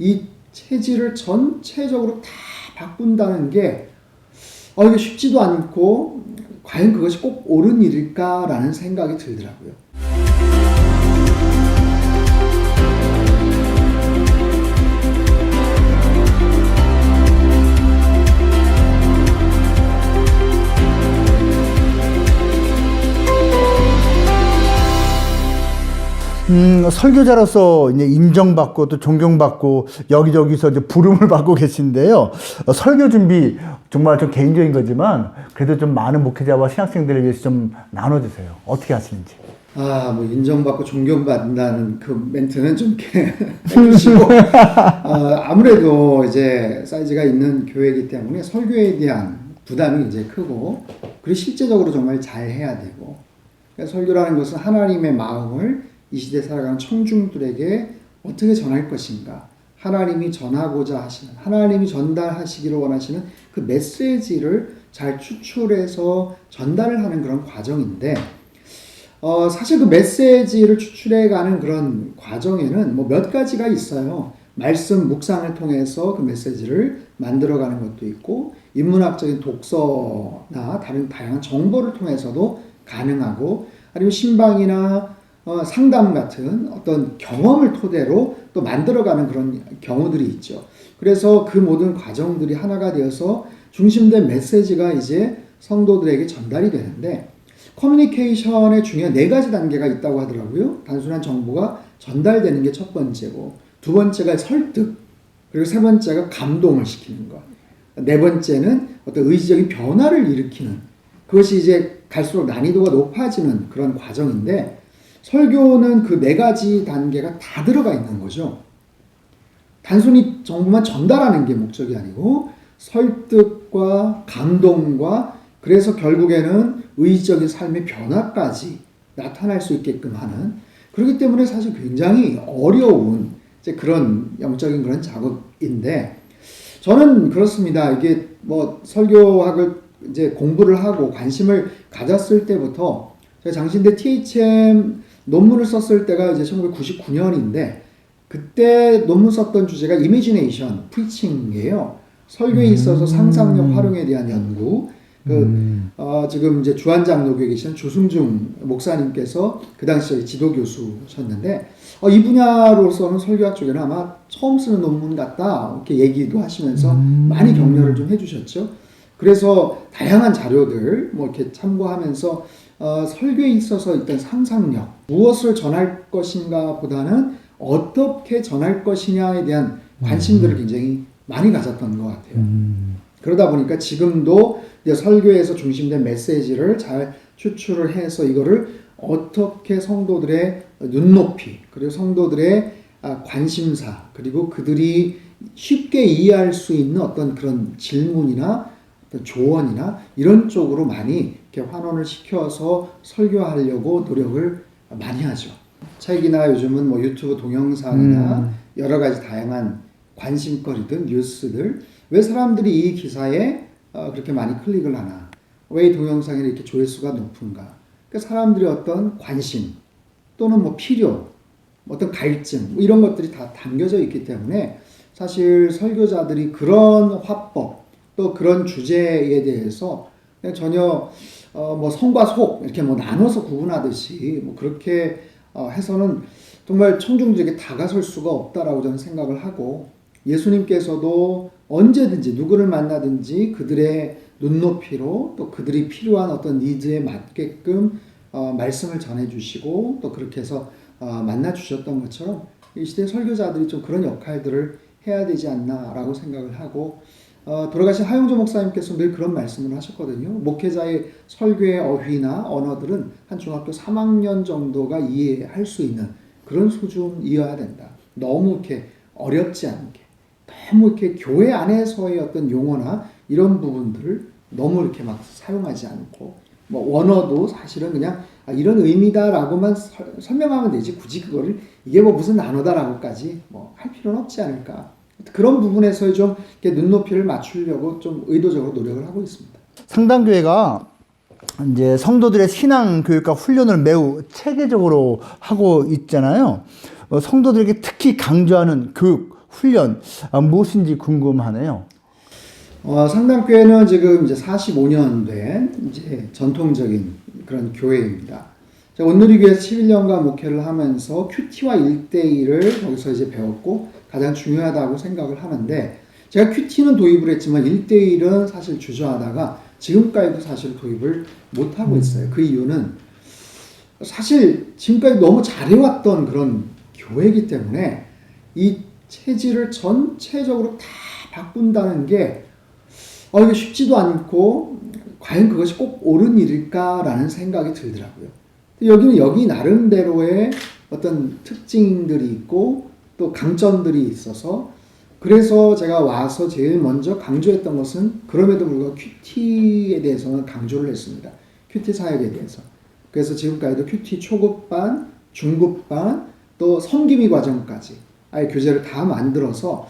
이 체질을 전체적으로 다 바꾼다는 게 이게 쉽지도 않고 과연 그것이 꼭 옳은 일일까라는 생각이 들더라고요. 설교자로서 이제 인정받고 또 존경받고 여기저기서 이제 부름을 받고 계신데요. 설교 준비 정말 좀 개인적인 거지만 그래도 좀 많은 목회자와 신학생들을 위해서 좀 나눠주세요. 어떻게 하시는지. 뭐 인정받고 존경받는다는 그 멘트는 좀 이렇게 해주시고, 아무래도 이제 사이즈가 있는 교회이기 때문에 설교에 대한 부담이 이제 크고, 그리고 실제적으로 정말 잘 해야 되고, 그러니까 설교라는 것은 하나님의 마음을 이 시대에 살아가는 청중들에게 어떻게 전할 것인가, 하나님이 전하고자 하시는, 하나님이 전달하시기를 원하시는 그 메시지를 잘 추출해서 전달을 하는 그런 과정인데, 사실 그 메시지를 추출해가는 그런 과정에는 뭐 몇 가지가 있어요. 말씀 묵상을 통해서 그 메시지를 만들어가는 것도 있고, 인문학적인 독서나 다른 다양한 정보를 통해서도 가능하고, 아니면 신방이나 상담 같은 어떤 경험을 토대로 또 만들어가는 그런 경우들이 있죠. 그래서 그 모든 과정들이 하나가 되어서 중심된 메시지가 이제 성도들에게 전달이 되는데, 커뮤니케이션의 중요한 4가지 단계가 있다고 하더라고요. 단순한 정보가 전달되는 게 첫 번째고, 두 번째가 설득, 그리고 세 번째가 감동을 시키는 것, 네 번째는 어떤 의지적인 변화를 일으키는, 그것이 이제 갈수록 난이도가 높아지는 그런 과정인데, 설교는 그 4가지 단계가 다 들어가 있는 거죠. 단순히 정보만 전달하는 게 목적이 아니고 설득과 감동과, 그래서 결국에는 의지적인 삶의 변화까지 나타날 수 있게끔 하는, 그렇기 때문에 사실 굉장히 어려운 이제 그런 영적인 그런 작업인데, 저는 그렇습니다. 이게 뭐 설교학을 이제 공부를 하고 관심을 가졌을 때부터, 제가 장신대 THM 논문을 썼을 때가 이제 1999년인데, 그때 논문 썼던 주제가 이미지네이션 프리칭이에요. 설교에 있어서 상상력 활용에 대한 연구. 지금 이제 주한장로교에 계시는 조승중 목사님께서 그 당시에 지도 교수셨는데, 이 분야로서는 설교학 쪽에는 아마 처음 쓰는 논문 같다, 이렇게 얘기도 하시면서 많이 격려를 좀 해주셨죠. 그래서 다양한 자료들 뭐 이렇게 참고하면서 설교에 있어서 일단 상상력, 무엇을 전할 것인가 보다는 어떻게 전할 것이냐에 대한 관심들을 굉장히 많이 가졌던 것 같아요. 그러다 보니까 지금도 이제 설교에서 중심된 메시지를 잘 추출을 해서 이거를 어떻게 성도들의 눈높이, 그리고 성도들의 관심사, 그리고 그들이 쉽게 이해할 수 있는 어떤 그런 질문이나 어떤 조언이나 이런 쪽으로 많이 이렇게 환원을 시켜서 설교하려고 노력을 많이 하죠. 책이나 요즘은 뭐 유튜브 동영상이나 여러 가지 다양한 관심거리들, 뉴스들, 왜 사람들이 이 기사에 그렇게 많이 클릭을 하나? 왜 이 동영상이 이렇게 조회수가 높은가? 그러니까 사람들의 어떤 관심 또는 뭐 필요, 어떤 갈증, 뭐 이런 것들이 다 담겨져 있기 때문에 사실 설교자들이 그런 화법 또 그런 주제에 대해서 그냥 전혀 뭐 성과 속 이렇게 뭐 나눠서 구분하듯이 뭐 그렇게 해서는 정말 청중들에게 다가설 수가 없다라고 저는 생각을 하고, 예수님께서도 언제든지 누구를 만나든지 그들의 눈높이로 또 그들이 필요한 어떤 니즈에 맞게끔 말씀을 전해주시고 또 그렇게 해서 만나주셨던 것처럼 이 시대 설교자들이 좀 그런 역할들을 해야 되지 않나라고 생각을 하고, 돌아가신 하용조 목사님께서 늘 그런 말씀을 하셨거든요. 목회자의 설교의 어휘나 언어들은 한 중학교 3학년 정도가 이해할 수 있는 그런 수준이어야 된다. 너무 이렇게 어렵지 않게, 너무 이렇게 교회 안에서의 어떤 용어나 이런 부분들을 너무 이렇게 막 사용하지 않고, 뭐 원어도 사실은 그냥 이런 의미다라고만 설명하면 되지, 굳이 그거를 이게 뭐 무슨 단어다라고까지 뭐 할 필요는 없지 않을까. 그런 부분에서 좀 이렇게 눈높이를 맞추려고 좀 의도적으로 노력을 하고 있습니다. 상당교회가 이제 성도들의 신앙 교육과 훈련을 매우 체계적으로 하고 있잖아요. 성도들에게 특히 강조하는 교육 훈련 무엇인지 궁금하네요. 상담교회는 지금 이제 45년 된 이제 전통적인 그런 교회입니다. 제가 온누리교회에서 11년간 목회를 하면서 큐티와 1대1을 거기서 이제 배웠고 가장 중요하다고 생각을 하는데 제가 큐티는 도입을 했지만 1대1은 사실 주저하다가 지금까지도 사실 도입을 못하고 있어요. 그 이유는 사실 지금까지 너무 잘해왔던 그런 교회이기 때문에 이 체질을 전체적으로 다 바꾼다는 게 이게 쉽지도 않고 과연 그것이 꼭 옳은 일일까라는 생각이 들더라고요. 여기는 여기 나름대로의 어떤 특징들이 있고 또 강점들이 있어서 그래서 제가 와서 제일 먼저 강조했던 것은 그럼에도 불구하고 큐티에 대해서는 강조를 했습니다. 큐티 사역에 대해서. 그래서 지금까지도 큐티 초급반, 중급반, 또 성기미 과정까지 아예 교재를 다 만들어서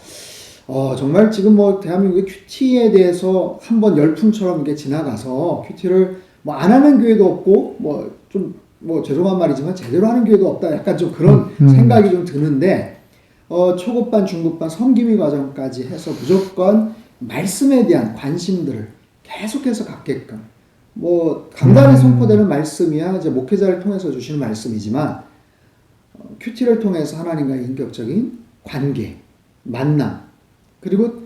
정말 지금 뭐 대한민국의 큐티에 대해서 한번 열풍처럼 이렇게 지나가서 큐티를 뭐 안 하는 교회도 없고 뭐 죄송한 말이지만 제대로 하는 교회도 없다. 약간 좀 그런 생각이 좀 드는데 초급반, 중급반, 성기미 과정까지 해서 무조건 말씀에 대한 관심들을 계속해서 갖게끔 뭐 강단에 선포되는 말씀이야 이제 목회자를 통해서 주시는 말씀이지만 큐티를 통해서 하나님과의 인격적인 관계, 만남 그리고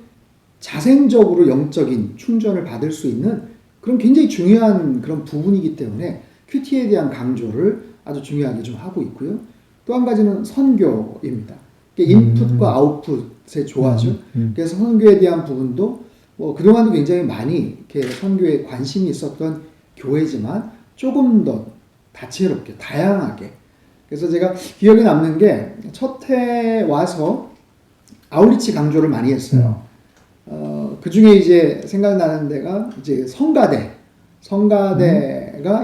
자생적으로 영적인 충전을 받을 수 있는 그런 굉장히 중요한 그런 부분이기 때문에 큐티에 대한 강조를 아주 중요하게 좀 하고 있고요. 또 한 가지는 선교입니다. 인풋과 아웃풋의 조화죠. 그래서 선교에 대한 부분도 뭐 그동안도 굉장히 많이 이렇게 선교에 관심이 있었던 교회지만 조금 더 다채롭게, 다양하게. 그래서 제가 기억에 남는 게 첫 해 와서 아울리치 강조를 많이 했어요. 그 중에 이제 생각나는 데가 이제 성가대가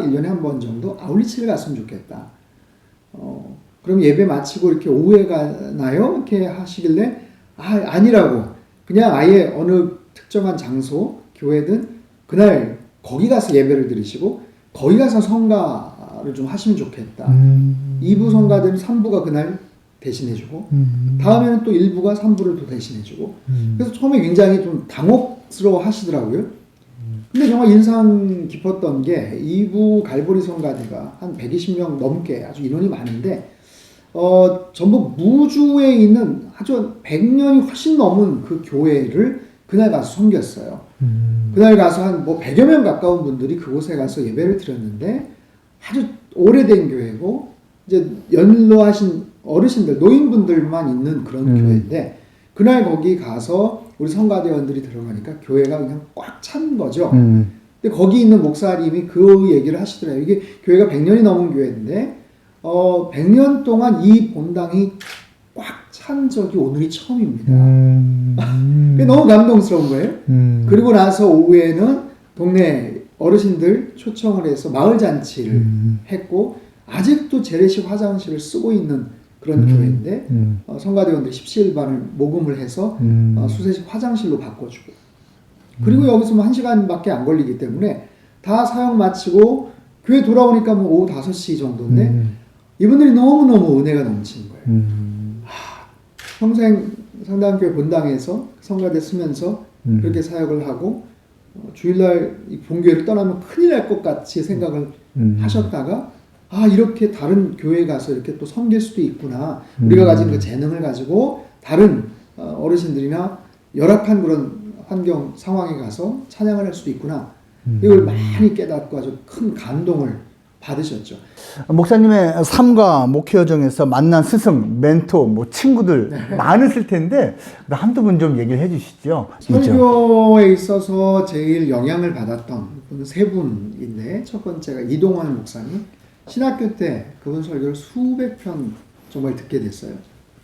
1년에 한 번 정도 아울리치를 갔으면 좋겠다. 그럼 예배 마치고 이렇게 오후에 가나요? 이렇게 하시길래, 아니라고. 그냥 아예 어느 특정한 장소, 교회든 그날 거기 가서 예배를 드리시고, 거기 가서 성가를 좀 하시면 좋겠다. 2부 성가대는 3부가 그날 대신해주고, 다음에는 또 1부가 3부를 또 대신해주고, 그래서 처음에 굉장히 좀 당혹스러워 하시더라고요. 근데 정말 인상 깊었던 게 2부 갈보리 성가대가 한 120명 넘게 아주 인원이 많은데 전부 무주에 있는 아주 100년이 훨씬 넘은 그 교회를 그날 가서 섬겼어요. 그날 가서 한 뭐 100여 명 가까운 분들이 그곳에 가서 예배를 드렸는데 아주 오래된 교회고 이제 연로하신 어르신들, 노인분들만 있는 그런 교회인데 그날 거기 가서 우리 성가대원들이 들어가니까 교회가 그냥 꽉 찬 거죠. 근데 거기 있는 목사님이 그 얘기를 하시더라고요. 이게 교회가 100년이 넘은 교회인데 100년 동안 이 본당이 꽉 찬 적이 오늘이 처음입니다. 그게 너무 감동스러운 거예요. 그리고 나서 오후에는 동네 어르신들 초청을 해서 마을 잔치를 했고 아직도 재래식 화장실을 쓰고 있는 그런 교회인데 성가대원들이 십시일반을 모금을 해서 수세식 화장실로 바꿔주고 그리고 여기서 뭐 1시간밖에 안 걸리기 때문에 다 사용 마치고 교회 돌아오니까 뭐 오후 5시 정도인데 이분들이 너무너무 은혜가 넘치는 거예요. 평생 상담교회 본당에서 성가대 쓰면서 그렇게 사역을 하고 주일날 본교회를 떠나면 큰일 날 것 같이 생각을 하셨다가 이렇게 다른 교회에 가서 이렇게 또 섬길 수도 있구나. 우리가 가진 그 재능을 가지고 다른 어르신들이나 열악한 그런 환경 상황에 가서 찬양을 할 수도 있구나. 이걸 많이 깨닫고 아주 큰 감동을 받으셨죠. 목사님의 삶과 목회 여정에서 만난 스승, 멘토, 뭐 친구들 많으실 텐데 한두 분 좀 얘기를 해주시죠. 설교에 있어서 제일 영향을 받았던 분은 세 분인데 첫 번째가 이동환 목사님. 신학교 때 그분 설교를 수백 편 정말 듣게 됐어요.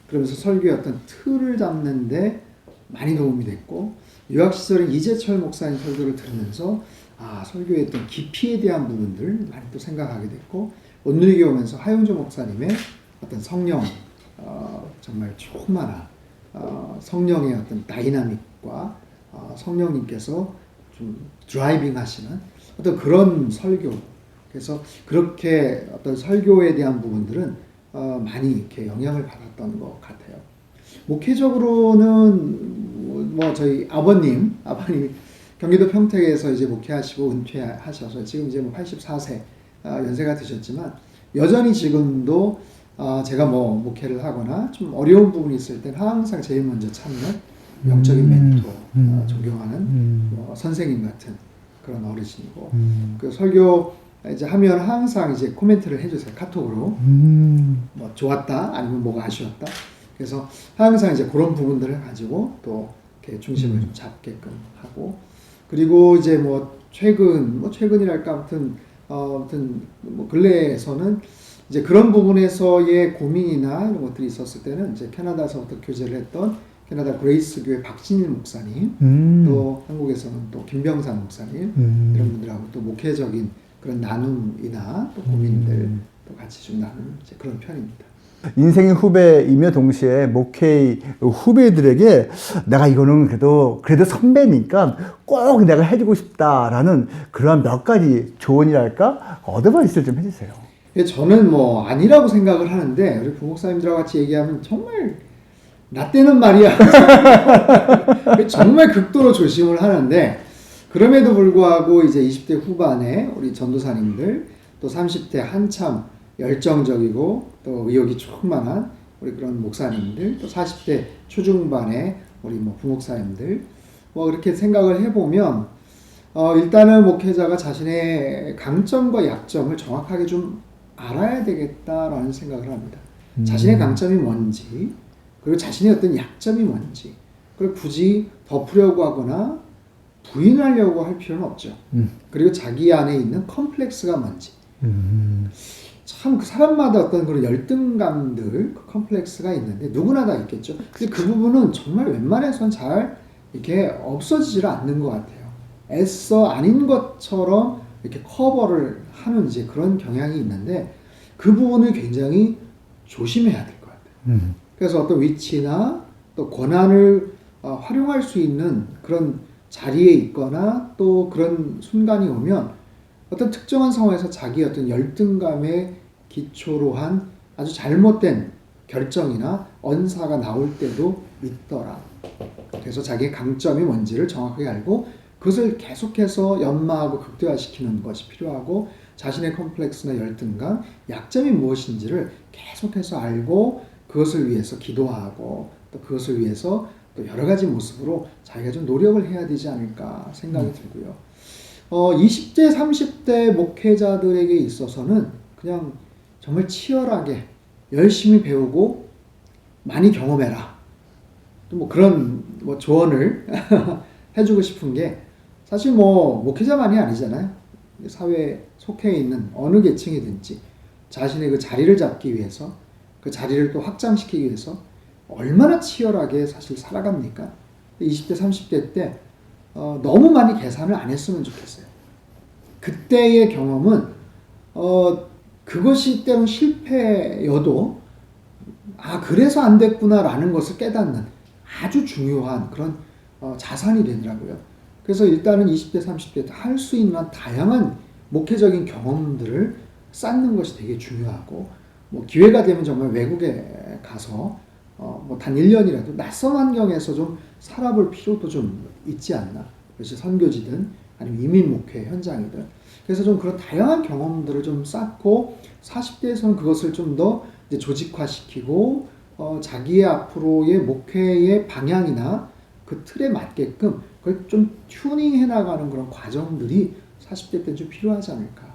그러면서 설교의 어떤 틀을 잡는데 많이 도움이 됐고 유학 시절에 이재철 목사님 설교를 들으면서 설교의 어떤 깊이에 대한 부분들 많이 또 생각하게 됐고 온누리교회 오면서 하용조 목사님의 어떤 성령 정말 충만한 성령의 어떤 다이나믹과 성령님께서 좀 드라이빙 하시는 어떤 그런 설교 그래서 그렇게 어떤 설교에 대한 부분들은 많이 이렇게 영향을 받았던 것 같아요. 목회적으로는 뭐 저희 아버님 경기도 평택에서 이제 목회하시고 은퇴하셔서 지금 이제 뭐 84세 연세가 드셨지만 여전히 지금도 제가 뭐 목회를 하거나 좀 어려운 부분이 있을 땐 항상 제일 먼저 찾는 영적인 멘토, 존경하는 뭐 선생님 같은 그런 어르신이고 그 설교 이제 하면 항상 이제 코멘트를 해주세요. 카톡으로 뭐 좋았다 아니면 뭐가 아쉬웠다. 그래서 항상 이제 그런 부분들을 가지고 또 이렇게 중심을 좀 잡게끔 하고 그리고 이제 뭐 최근이랄까 아무튼 뭐 근래에서는 이제 그런 부분에서의 고민이나 이런 것들이 있었을 때는 이제 캐나다에서부터 교제를 했던 캐나다 그레이스 교회 박신일 목사님 또 한국에서는 또 김병산 목사님 이런 분들하고 또 목회적인 그런 나눔이나 또 고민들 또 같이 좀 나누는 이제 그런 편입니다. 인생의 후배이며 동시에 목회 후배들에게 내가 이거는 그래도 선배니까 꼭 내가 해주고 싶다라는 그런 몇 가지 조언이랄까 어드바이스를 좀 해주세요. 저는 뭐 아니라고 생각을 하는데 우리 부목사님들하고 같이 얘기하면 정말 나 때는 말이야 정말 극도로 조심을 하는데 그럼에도 불구하고 이제 20대 후반에 우리 전도사님들 또 30대 한참 열정적이고 또 의욕이 충만한 우리 그런 목사님들 또 40대 초중반에 우리 뭐 부목사님들 뭐 그렇게 생각을 해보면 일단은 목회자가 자신의 강점과 약점을 정확하게 좀 알아야 되겠다라는 생각을 합니다. 자신의 강점이 뭔지 그리고 자신의 어떤 약점이 뭔지 그걸 굳이 덮으려고 하거나 부인하려고 할 필요는 없죠. 그리고 자기 안에 있는 컴플렉스가 뭔지 참 그 사람마다 어떤 그런 열등감들, 그 컴플렉스가 있는데 누구나 다 있겠죠. 근데 그 부분은 정말 웬만해선 잘 이렇게 없어지질 않는 것 같아요. 애써 아닌 것처럼 이렇게 커버를 하는 이제 그런 경향이 있는데 그 부분을 굉장히 조심해야 될 것 같아요. 그래서 어떤 위치나 또 권한을 활용할 수 있는 그런 자리에 있거나 또 그런 순간이 오면 어떤 특정한 상황에서 자기 어떤 열등감에 기초로 한 아주 잘못된 결정이나 언사가 나올 때도 있더라. 그래서 자기의 강점이 뭔지를 정확하게 알고 그것을 계속해서 연마하고 극대화시키는 것이 필요하고 자신의 컴플렉스나 열등감, 약점이 무엇인지를 계속해서 알고 그것을 위해서 기도하고 또 그것을 위해서 또 여러 가지 모습으로 자기가 좀 노력을 해야 되지 않을까 생각이 들고요. 20대, 30대 목회자들에게 있어서는 그냥 정말 치열하게 열심히 배우고 많이 경험해라. 또 뭐 그런 뭐 조언을 해주고 싶은 게 사실 뭐 목회자만이 아니잖아요. 사회에 속해 있는 어느 계층이든지 자신의 그 자리를 잡기 위해서 그 자리를 또 확장시키기 위해서 얼마나 치열하게 사실 살아갑니까? 20대, 30대 때 너무 많이 계산을 안 했으면 좋겠어요. 그때의 경험은 그것이 때론 실패여도 그래서 안 됐구나라는 것을 깨닫는 아주 중요한 그런 자산이 되더라고요. 그래서 일단은 20대, 30대 때 할 수 있는 다양한 목회적인 경험들을 쌓는 것이 되게 중요하고 뭐 기회가 되면 정말 외국에 가서 뭐 단 1년이라도 낯선 환경에서 좀 살아볼 필요도 좀 있지 않나. 그것이 선교지든 아니면 이민 목회 현장이든. 그래서 좀 그런 다양한 경험들을 좀 쌓고 40대에서는 그것을 좀 더 조직화시키고 자기의 앞으로의 목회의 방향이나 그 틀에 맞게끔 그걸 좀 튜닝해 나가는 그런 과정들이 40대 때는 좀 필요하지 않을까